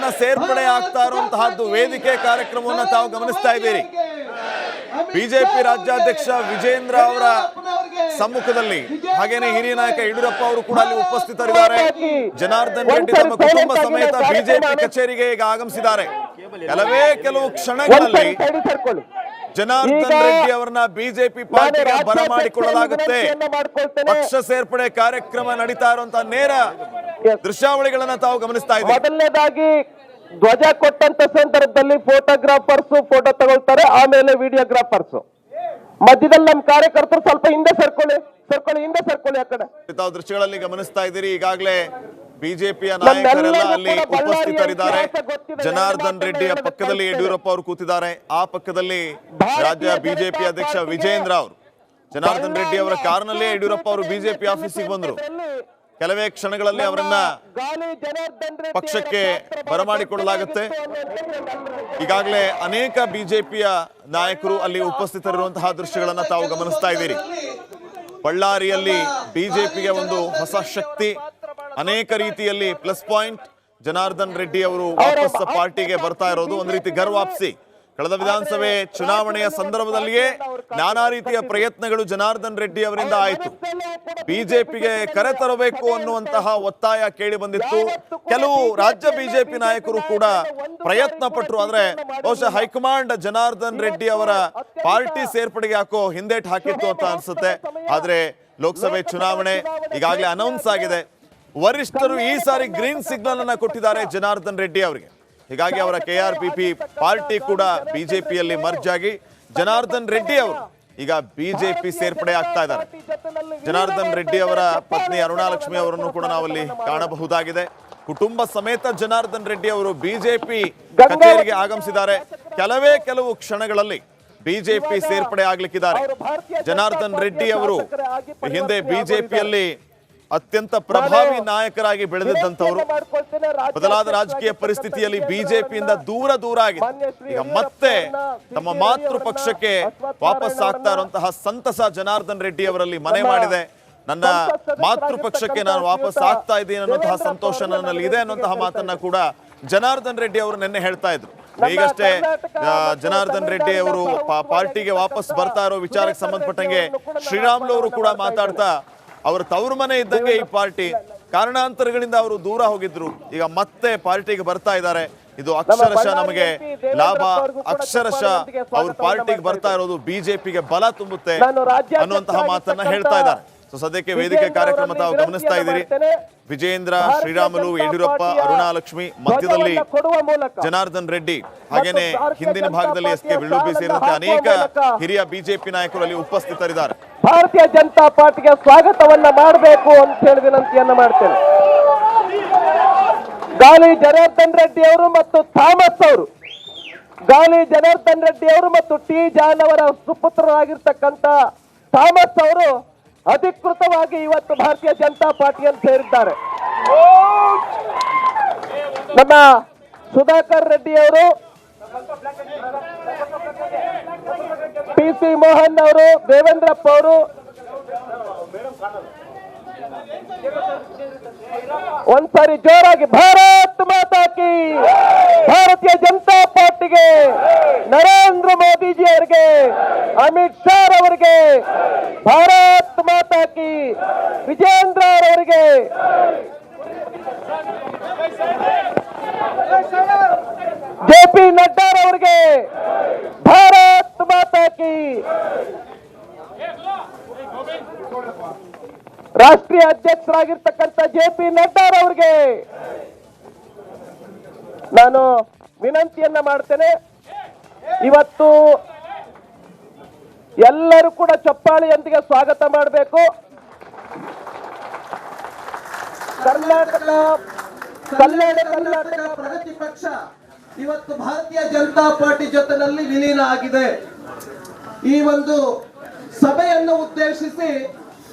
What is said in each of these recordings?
ದೃಶ್ಯಗಳನ್ನ ಸೇರ್ಪಡೆ ಆಗ್ತಾ ಇರುವಂತಹದ್ದು ವೇದಿಕೆ ಕಾರ್ಯಕ್ರಮವನ್ನು ತಾವು ಗಮನಿಸ್ತಾ ಇದ್ದೀರಿ. ಬಿಜೆಪಿ ರಾಜ್ಯಾಧ್ಯಕ್ಷ ವಿಜೇಂದ್ರ ಅವರ ಸಮ್ಮುಖದಲ್ಲಿ ಹಾಗೇನೆ ಹಿರಿಯ ನಾಯಕ ಯಡಿಯೂರಪ್ಪ ಅವರು ಕೂಡ ಅಲ್ಲಿ ಉಪಸ್ಥಿತರಿದ್ದಾರೆ. ಜನಾರ್ದನ್ ರೆಡ್ಡಿ ತಮ್ಮ ಕುಟುಂಬ ಸಮೇತ ಬಿಜೆಪಿ ಕಚೇರಿಗೆ ಈಗ ಆಗಮಿಸಿದ್ದಾರೆ. ಕೆಲವು ಕ್ಷಣಗಳಲ್ಲಿ ಜನಾರ್ದನ್ ರೆಡ್ಡಿ ಅವರನ್ನ ಬಿಜೆಪಿ ಪಾರ್ಟಿಗೆ ಬರಮಾಡಿಕೊಳ್ಳಲಾಗುತ್ತೆ. ಪಕ್ಷ ಸೇರ್ಪಡೆ ಕಾರ್ಯಕ್ರಮ ನಡೀತಾ ಇರುವಂತಹ ನೇರ ದೃಶ್ಯಾವಳಿಗಳನ್ನ ತಾವು ಗಮನಿಸ್ತಾ ಇದ್ದೀವಿ. ಮೊದಲನೇದಾಗಿ ಧ್ವಜ ಕೊಟ್ಟಂತ ಸಂದರ್ಭದಲ್ಲಿ ಫೋಟೋಗ್ರಾಫರ್ಸ್ ಫೋಟೋ ತಗೊಳ್ತಾರೆ, ಆಮೇಲೆ ವಿಡಿಯೋಗ್ರಾಫರ್ಸ್. ಮಧ್ಯದಲ್ಲಿ ನಮ್ಮ ಕಾರ್ಯಕರ್ತರು ಸ್ವಲ್ಪ ಹಿಂದೆ ಸರ್ಕೊಳ್ಳಿ ಆ ಕಡೆ. ತಾವು ದೃಶ್ಯಗಳಲ್ಲಿ ಗಮನಿಸ್ತಾ ಇದ್ದೀರಿ. ಈಗಾಗಲೇ ಬಿಜೆಪಿಯ ನಾಯಕರೆಲ್ಲ ಅಲ್ಲಿ ಉಪಸ್ಥಿತರಿದ್ದಾರೆ. ಜನಾರ್ದನ್ ರೆಡ್ಡಿಯ ಪಕ್ಕದಲ್ಲಿ ಯಡಿಯೂರಪ್ಪ ಅವರು ಕೂತಿದ್ದಾರೆ. ಆ ಪಕ್ಕದಲ್ಲಿ ರಾಜ್ಯ ಬಿಜೆಪಿ ಅಧ್ಯಕ್ಷ ವಿಜೇಂದ್ರ ಅವರು. ಜನಾರ್ದನ್ ರೆಡ್ಡಿ ಅವರ ಕಾರ್ನಲ್ಲೇ ಯಡಿಯೂರಪ್ಪ ಅವರು ಬಿಜೆಪಿ ಆಫೀಸಿಗೆ ಬಂದರು. ಕೆಲವೇ ಕ್ಷಣಗಳಲ್ಲಿ ಅವರನ್ನ ಪಕ್ಷಕ್ಕೆ ಬರಮಾಡಿಕೊಳ್ಳಲಾಗುತ್ತೆ. ಈಗಾಗಲೇ ಅನೇಕ ಬಿಜೆಪಿಯ ನಾಯಕರು ಅಲ್ಲಿ ಉಪಸ್ಥಿತರಿರುವಂತಹ ದೃಶ್ಯಗಳನ್ನ ತಾವು ಗಮನಿಸ್ತಾ ಇದ್ದೀರಿ. ಬಳ್ಳಾರಿಯಲ್ಲಿ ಬಿಜೆಪಿಗೆ ಒಂದು ಹೊಸ ಶಕ್ತಿ, ಅನೇಕ ರೀತಿಯಲ್ಲಿ ಪ್ಲಸ್ ಪಾಯಿಂಟ್. ಜನಾರ್ದನ್ ರೆಡ್ಡಿ ಅವರು ವಾಪಸ್ ಪಾರ್ಟಿಗೆ ಬರ್ತಾ ಇರೋದು ಒಂದು ರೀತಿ ಗರ್ವಾಪ್ಸಿ. ಕಳೆದ ವಿಧಾನಸಭೆ ಚುನಾವಣೆಯ ಸಂದರ್ಭದಲ್ಲಿಯೇ ನಾನಾ ರೀತಿಯ ಪ್ರಯತ್ನಗಳು ಜನಾರ್ದನ್ ರೆಡ್ಡಿ ಅವರಿಂದ ಆಯಿತು. ಬಿಜೆಪಿಗೆ ಕರೆ ತರಬೇಕು ಅನ್ನುವಂತಹ ಒತ್ತಾಯ ಕೇಳಿ ಬಂದಿತ್ತು. ಕೆಲವು ರಾಜ್ಯ ಬಿಜೆಪಿ ನಾಯಕರು ಕೂಡ ಪ್ರಯತ್ನ ಪಟ್ಟರು. ಆದ್ರೆ ಬಹುಶಃ ಹೈಕಮಾಂಡ್ ಜನಾರ್ದನ್ ರೆಡ್ಡಿ ಅವರ ಪಾರ್ಟಿ ಸೇರ್ಪಡೆಗೆ ಹಾಕೋ ಹಿಂದೇಟ್ ಹಾಕಿತ್ತು ಅಂತ ಅನ್ಸುತ್ತೆ. ಆದ್ರೆ ಲೋಕಸಭೆ ಚುನಾವಣೆ ಈಗಾಗಲೇ ಅನೌನ್ಸ್ ಆಗಿದೆ. ವರಿಷ್ಠರು ಈ ಸಾರಿ ಗ್ರೀನ್ ಸಿಗ್ನಲ್ ಅನ್ನ ಕೊಟ್ಟಿದ್ದಾರೆ ಜನಾರ್ದನ್ ರೆಡ್ಡಿ ಅವರಿಗೆ. ಹೀಗಾಗಿ ಅವರ KRPP ಪಾರ್ಟಿ ಕೂಡ ಬಿಜೆಪಿಯಲ್ಲಿ ಮರ್ಜ್ ಆಗಿ ಜನಾರ್ದನ್ ರೆಡ್ಡಿ ಅವರು ಈಗ ಬಿಜೆಪಿ ಸೇರ್ಪಡೆ ಆಗ್ತಾ ಇದ್ದಾರೆ. ಜನಾರ್ದನ್ ರೆಡ್ಡಿ ಅವರ ಪತ್ನಿ ಅರುಣಾಲಕ್ಷ್ಮಿ ಅವರನ್ನು ಕೂಡ ನಾವಲ್ಲಿ ಕಾಣಬಹುದಾಗಿದೆ. ಕುಟುಂಬ ಸಮೇತ ಜನಾರ್ದನ್ ರೆಡ್ಡಿ ಅವರು ಬಿಜೆಪಿ ಕಚೇರಿಗೆ ಆಗಮಿಸಿದ್ದಾರೆ. ಕೆಲವು ಕ್ಷಣಗಳಲ್ಲಿ ಬಿಜೆಪಿ ಸೇರ್ಪಡೆ ಆಗ್ಲಿಕ್ಕಿದ್ದಾರೆ. ಜನಾರ್ದನ್ ರೆಡ್ಡಿ ಅವರು ಹಿಂದೆ ಬಿಜೆಪಿಯಲ್ಲಿ ಅತ್ಯಂತ ಪ್ರಭಾವಿ ನಾಯಕರಾಗಿ ಬೆಳೆದಿದ್ದಂಥವರು. ಬದಲಾದ ರಾಜಕೀಯ ಪರಿಸ್ಥಿತಿಯಲ್ಲಿ ಬಿಜೆಪಿಯಿಂದ ದೂರ ಆಗಿದೆ. ಈಗ ಮತ್ತೆ ತಮ್ಮ ಮಾತೃ ಪಕ್ಷಕ್ಕೆ ವಾಪಸ್ ಆಗ್ತಾ ಇರುವಂತಹ ಸಂತಸ ಜನಾರ್ದನ್ ರೆಡ್ಡಿ ಅವರಲ್ಲಿ ಮನೆ ಮಾಡಿದೆ. ನನ್ನ ಮಾತೃ ಪಕ್ಷಕ್ಕೆ ನಾನು ವಾಪಸ್ ಆಗ್ತಾ ಇದ್ದೀನಿ ಅನ್ನುವಂತಹ ಸಂತೋಷ ನನ್ನಲ್ಲಿ ಇದೆ ಅನ್ನುವಂತಹ ಮಾತನ್ನ ಕೂಡ ಜನಾರ್ದನ್ ರೆಡ್ಡಿ ಅವರು ನಿನ್ನೆ ಹೇಳ್ತಾ ಇದ್ರು. ಈಗಷ್ಟೇ ಜನಾರ್ದನ್ ರೆಡ್ಡಿ ಅವರು ಪಾರ್ಟಿಗೆ ವಾಪಸ್ ಬರ್ತಾ ಇರೋ ವಿಚಾರಕ್ಕೆ ಸಂಬಂಧಪಟ್ಟಂಗೆ ಶ್ರೀರಾಮುಲು ಅವರು ಕೂಡ ಮಾತಾಡ್ತಾ ಅವರ ತವರು ಮನೆ ಇದ್ದಂಗೆ ಈ ಪಾರ್ಟಿ, ಕಾರಣಾಂತರಗಳಿಂದ ಅವರು ದೂರ ಹೋಗಿದ್ರು, ಈಗ ಮತ್ತೆ ಪಾರ್ಟಿಗೆ ಬರ್ತಾ ಇದ್ದಾರೆ. ಇದು ಅಕ್ಷರಶಃ ನಮಗೆ ಲಾಭ, ಅಕ್ಷರಶಃ ಅವ್ರ ಪಾರ್ಟಿಗೆ ಬರ್ತಾ ಇರೋದು ಬಿಜೆಪಿಗೆ ಬಲ ತುಂಬುತ್ತೆ ಅನ್ನುವಂತಹ ಮಾತನ್ನ ಹೇಳ್ತಾ ಇದ್ದಾರೆ. ಸೊ ಸದ್ಯಕ್ಕೆ ವೇದಿಕೆ ಕಾರ್ಯಕ್ರಮ ತಾವು ಗಮನಿಸ್ತಾ ಇದ್ದೀರಿ. ವಿಜೇಂದ್ರ, ಶ್ರೀರಾಮುಲು, ಯಡಿಯೂರಪ್ಪ, ಅರುಣಾಲಕ್ಷ್ಮಿ, ಮಧ್ಯದಲ್ಲಿ ಜನಾರ್ದನ್ ರೆಡ್ಡಿ, ಹಾಗೇನೆ ಹಿಂದಿನ ಭಾಗದಲ್ಲಿ SK ಬೆಳ್ಳುಬ್ಬಿ ಸೇರಿದಂತೆ ಅನೇಕ ಹಿರಿಯ ಬಿಜೆಪಿ ನಾಯಕರು ಅಲ್ಲಿ ಉಪಸ್ಥಿತರಿದ್ದಾರೆ. ಭಾರತೀಯ ಜನತಾ ಪಾರ್ಟಿಗೆ ಸ್ವಾಗತವನ್ನ ಮಾಡಬೇಕು ಅಂತ ಹೇಳಿ ವಿನಂತಿಯನ್ನ ಮಾಡ್ತೇನೆ. ಗಾಲಿ ಜನಾರ್ದನ್ ರೆಡ್ಡಿ ಅವರು ಮತ್ತು ಥಾಮಸ್ ಅವರು, ಗಾಲಿ ಜನಾರ್ದನ್ ರೆಡ್ಡಿ ಅವರು ಮತ್ತು ಟಿ ಜಾನ್ ಅವರ ಸುಪುತ್ರರಾಗಿರ್ತಕ್ಕಂಥ ಥಾಮಸ್ ಅವರು ಅಧಿಕೃತವಾಗಿ ಇವತ್ತು ಭಾರತೀಯ ಜನತಾ ಪಾರ್ಟಿಯನ್ನು ಸೇರಿದ್ದಾರೆ. ನಮ್ಮ ಸುಧಾಕರ್ ರೆಡ್ಡಿ ಅವರು, PC ಮೋಹನ್ ಅವರು, ದೇವೇಂದ್ರಪ್ಪ ಅವರು, ಒಂದ್ಸಾರಿ ಜೋರಾಗಿ ಭಾರತ್ ಮಾತಾ ಕಿ, ಭಾರತೀಯ ಜನತಾ ಪಾರ್ಟಿಗೆ, ನರೇಂದ್ರ ಮೋದಿಜಿ ಅವರಿಗೆ, ಅಮಿತ್ ಶಾ ಅವರಿಗೆ, ಭಾರತ್ ಮಾತಾ ಕಿ, ವಿಜೇಂದ್ರ ಅವರಿಗೆ, JP ನಡ್ಡಾ ಅವರಿಗೆ, ಭಾರತ್ ಮಾತಾ ಕಿ, ರಾಷ್ಟ್ರೀಯ ಅಧ್ಯಕ್ಷರಾಗಿರ್ತಕ್ಕಂಥ JP ನಡ್ಡಾ ಅವರಿಗೆ ನಾನು ವಿನಂತಿಯನ್ನ ಮಾಡ್ತೇನೆ. ಇವತ್ತು ಎಲ್ಲರೂ ಕೂಡ ಚಪ್ಪಾಳಿಯೊಂದಿಗೆ ಸ್ವಾಗತ ಮಾಡಬೇಕು. ಕರ್ನಾಟಕ ಪ್ರಗತಿ ಪಕ್ಷ ಇವತ್ತು ಭಾರತೀಯ ಜನತಾ ಪಾರ್ಟಿ ಜೊತೆನಲ್ಲಿ ವಿಲೀನ ಆಗಿದೆ. ಈ ಒಂದು ಸಭೆಯನ್ನು ಉದ್ದೇಶಿಸಿ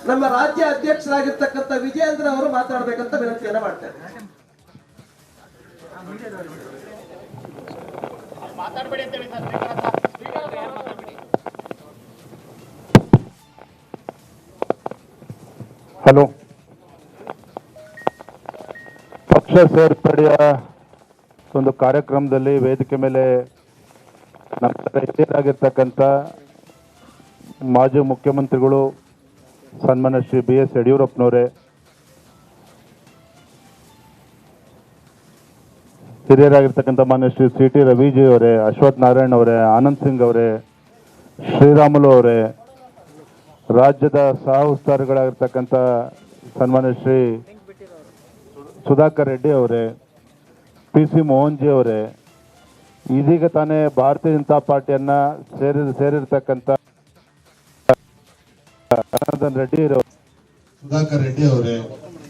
ನಮ್ಮ ರಾಜ್ಯ ಅಧ್ಯಕ್ಷರಾಗಿರ್ತಕ್ಕಂಥ ವಿಜೇಂದ್ರ ಅವರು ಮಾತಾಡಬೇಕಂತ ವಿನಂತಿಯನ್ನ ಮಾಡ್ತೇನೆ. ಹಲೋ, ಪಕ್ಷ ಸೇರ್ಪಡೆಯ ಒಂದು ಕಾರ್ಯಕ್ರಮದಲ್ಲಿ ವೇದಿಕೆ ಮೇಲೆ ನಮ್ಮ ಹಿರಿಯರಾಗಿರ್ತಕ್ಕಂಥ ಮಾಜಿ ಮುಖ್ಯಮಂತ್ರಿಗಳು ಸನ್ಮಾನ್ಯ ಶ್ರೀ BS ಯಡಿಯೂರಪ್ಪನವರೇ, ಹಿರಿಯರಾಗಿರ್ತಕ್ಕಂಥ ಮಾನ್ಯ ಶ್ರೀ CT ರವಿಜಿ ಅವರೇ, ಅಶ್ವಥ್ ನಾರಾಯಣ್ ಅವರೇ, ಆನಂದ್ ಸಿಂಗ್ ಅವರೇ, ಶ್ರೀರಾಮುಲು ಅವರೇ, ರಾಜ್ಯದ ಸಹ ಉಸ್ತುವಾರಿಗಳಾಗಿರ್ತಕ್ಕಂಥ ಸನ್ಮಾನ್ಯ ಶ್ರೀ ಸುಧಾಕರ್ ರೆಡ್ಡಿ ಅವರೇ, PC ಮೋಹನ್ ಜಿ ಅವರೇ, ಇದೀಗ ತಾನೇ ಭಾರತೀಯ ಜನತಾ ಪಾರ್ಟಿಯನ್ನ ಸೇರಿರ್ತಕ್ಕಂಥ ಜನಾರ್ದನ್ ರೆಡ್ಡಿ ಸುಧಾಕರ್ ರೆಡ್ಡಿ ಅವರೇ,